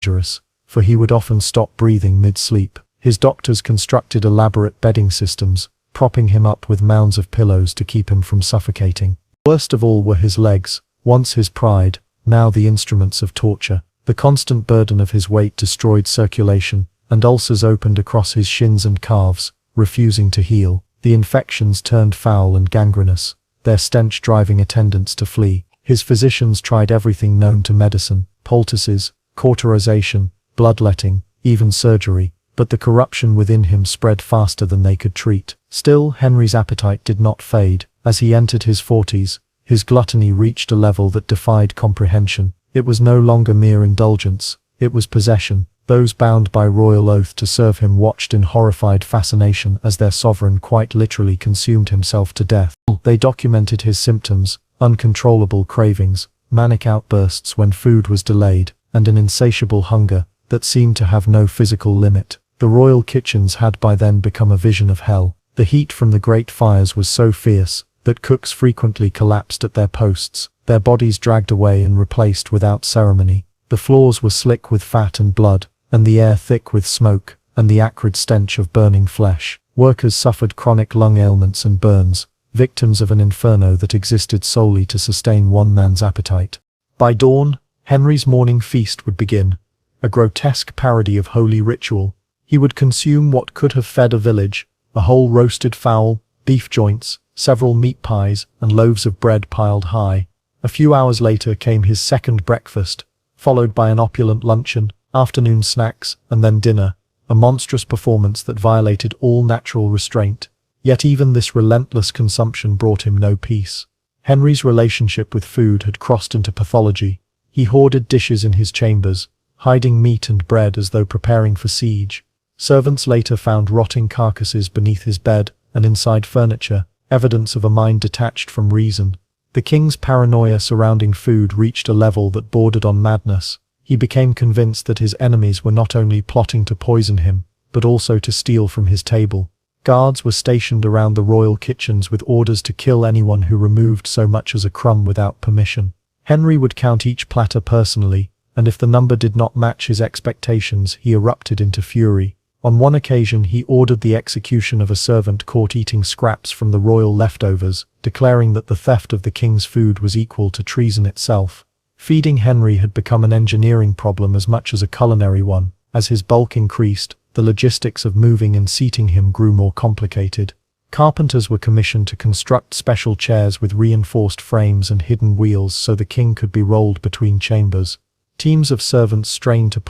dangerous, for he would often stop breathing mid-sleep. His doctors constructed elaborate bedding systems, propping him up with mounds of pillows to keep him from suffocating. Worst of all were his legs, once his pride, now the instruments of torture. The constant burden of his weight destroyed circulation, and ulcers opened across his shins and calves, refusing to heal. The infections turned foul and gangrenous, their stench driving attendants to flee. His physicians tried everything known to medicine: poultices, cauterization, bloodletting, even surgery, but the corruption within him spread faster than they could treat. Still, Henry's appetite did not fade. As he entered his 40s, his gluttony reached a level that defied comprehension. It was no longer mere indulgence, it was possession. Those bound by royal oath to serve him watched in horrified fascination as their sovereign quite literally consumed himself to death. They documented his symptoms: uncontrollable cravings, manic outbursts when food was delayed, and an insatiable hunger that seemed to have no physical limit. The royal kitchens had by then become a vision of hell. The heat from the great fires was so fierce that cooks frequently collapsed at their posts, their bodies dragged away and replaced without ceremony. The floors were slick with fat and blood, and the air thick with smoke and the acrid stench of burning flesh. Workers suffered chronic lung ailments and burns, victims of an inferno that existed solely to sustain one man's appetite. By dawn, Henry's morning feast would begin, a grotesque parody of holy ritual. He would consume what could have fed a village: a whole roasted fowl, beef joints, several meat pies, and loaves of bread piled high. A few hours later came his second breakfast, followed by an opulent luncheon, afternoon snacks, and then dinner, a monstrous performance that violated all natural restraint. Yet even this relentless consumption brought him no peace. Henry's relationship with food had crossed into pathology. He hoarded dishes in his chambers, hiding meat and bread as though preparing for siege. Servants later found rotting carcasses beneath his bed and inside furniture, evidence of a mind detached from reason. The king's paranoia surrounding food reached a level that bordered on madness. He became convinced that his enemies were not only plotting to poison him, but also to steal from his table. Guards were stationed around the royal kitchens with orders to kill anyone who removed so much as a crumb without permission. Henry would count each platter personally, and if the number did not match his expectations, he erupted into fury. On one occasion he ordered the execution of a servant caught eating scraps from the royal leftovers, declaring that the theft of the king's food was equal to treason itself. Feeding Henry had become an engineering problem as much as a culinary one. As his bulk increased, the logistics of moving and seating him grew more complicated. Carpenters were commissioned to construct special chairs with reinforced frames and hidden wheels so the king could be rolled between chambers. Teams of servants strained to push